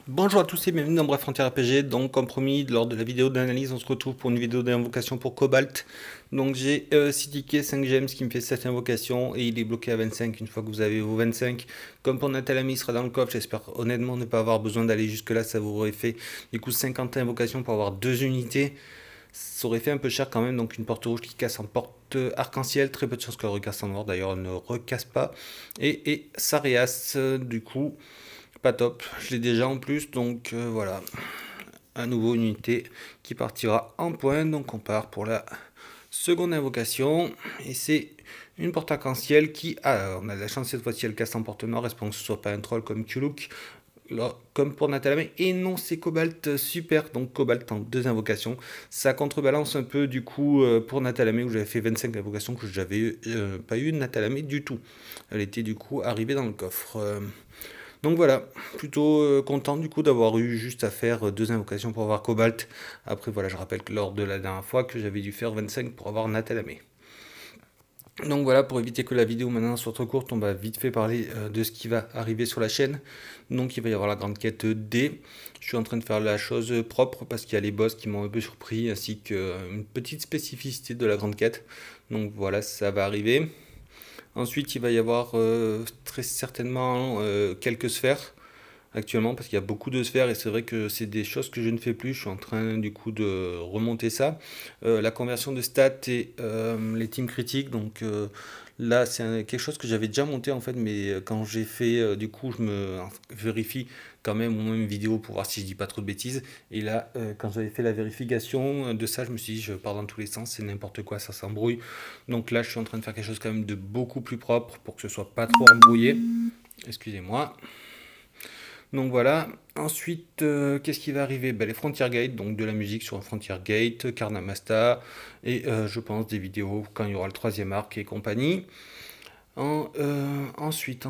Bonjour à tous et bienvenue dans Bref Frontier RPG. Donc, comme promis, lors de la vidéo d'analyse, on se retrouve pour une vidéo d'invocation pour Cobalt. Donc, j'ai 6 tickets, 5 gemmes, ce qui me fait 7 invocations et il est bloqué à 25 une fois que vous avez vos 25. Comme pour Natalami, il sera dans le coffre. J'espère honnêtement ne pas avoir besoin d'aller jusque-là. Ça vous aurait fait du coup 50 invocations pour avoir 2 unités. Ça aurait fait un peu cher quand même. Donc, une porte rouge qui casse en porte arc-en-ciel. Très peu de chances qu'elle recasse en noir. D'ailleurs, elle ne recasse pas. Et Sareas, du coup. Pas top, je l'ai déjà en plus, donc voilà, à nouveau une unité qui partira en point, donc on part pour la seconde invocation, et c'est une porte arc-en-ciel qui, on a de la chance cette fois-ci elle casse en porte noire, espérons que ce soit pas un troll comme Kuluk, là, comme pour Natalame, et non c'est Cobalt, super, donc Cobalt en 2 invocations, ça contrebalance un peu du coup pour Natalame où j'avais fait 25 invocations que j'avais pas eu de Natalame du tout, elle était du coup arrivée dans le coffre. Donc voilà, plutôt content du coup d'avoir eu juste à faire 2 invocations pour avoir Cobalt. Après voilà, je rappelle que lors de la dernière fois que j'avais dû faire 25 pour avoir Natalamé. Donc voilà, pour éviter que la vidéo maintenant soit trop courte, on va vite fait parler de ce qui va arriver sur la chaîne. Donc il va y avoir la grande quête D. Je suis en train de faire la chose propre parce qu'il y a les boss qui m'ont un peu surpris, ainsi qu'une petite spécificité de la grande quête. Donc voilà, ça va arriver. Ensuite, il va y avoir très certainement quelques sphères actuellement parce qu'il y a beaucoup de sphères et c'est vrai que c'est des choses que je ne fais plus. Je suis en train du coup de remonter ça. La conversion de stats et les teams critiques. Donc là, c'est quelque chose que j'avais déjà monté en fait, mais quand j'ai fait du coup, je me vérifie quand même au moins une vidéo pour voir si je dis pas trop de bêtises. Et là, quand j'avais fait la vérification de ça, je me suis dit, je pars dans tous les sens, c'est n'importe quoi, ça s'embrouille. Donc là, je suis en train de faire quelque chose quand même de beaucoup plus propre pour que ce soit pas trop embrouillé. Excusez-moi. Donc voilà. Ensuite, qu'est-ce qui va arriver? Ben, les Frontier Gate, donc de la musique sur Frontier Gate, Karnamasta, et je pense des vidéos quand il y aura le troisième arc et compagnie. Ensuite,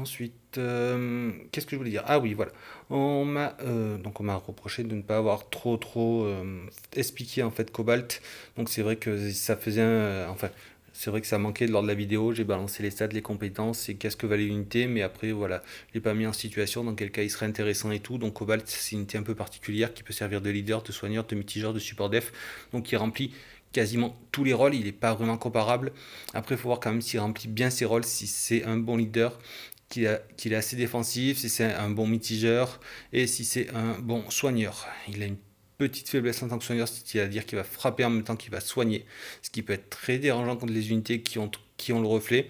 qu'est-ce que je voulais dire? Ah oui, voilà. On m'a reproché de ne pas avoir trop expliqué en fait Cobalt. Donc c'est vrai que ça faisait enfin, c'est vrai que ça manquait lors de la vidéo. J'ai balancé les stats, les compétences et qu'est-ce que valait l'unité, mais après voilà, je l'ai pas mis en situation dans quel cas il serait intéressant et tout. Donc Cobalt, c'est une unité un peu particulière qui peut servir de leader, de soigneur, de mitigeur, de support def. Donc il remplit quasiment tous les rôles. Il n'est pas vraiment comparable. Après, il faut voir quand même s'il remplit bien ses rôles, si c'est un bon leader, qu'il est assez défensif, si c'est un bon mitigeur et si c'est un bon soigneur. Il a une petite faiblesse en tant que soigneur, c'est-à-dire qu'il va frapper en même temps qu'il va soigner, ce qui peut être très dérangeant contre les unités qui ont le reflet.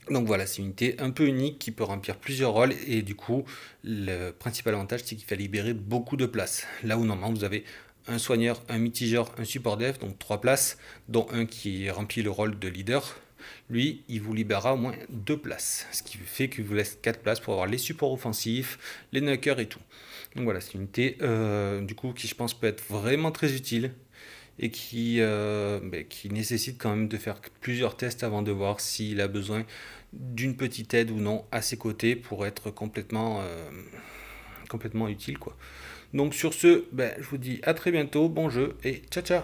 Donc voilà, c'est une unité un peu unique qui peut remplir plusieurs rôles et du coup, le principal avantage, c'est qu'il va libérer beaucoup de place. Là où normalement vous avez un soigneur, un mitigeur, un support dev, donc 3 places, dont un qui remplit le rôle de leader. Lui, il vous libérera au moins 2 places, ce qui fait qu'il vous laisse 4 places pour avoir les supports offensifs, les knockers et tout. Donc voilà, c'est une unité du coup qui je pense peut être vraiment très utile et qui nécessite quand même de faire plusieurs tests avant de voir s'il a besoin d'une petite aide ou non à ses côtés pour être complètement utile quoi. Donc sur ce, je vous dis à très bientôt, bon jeu et ciao ciao.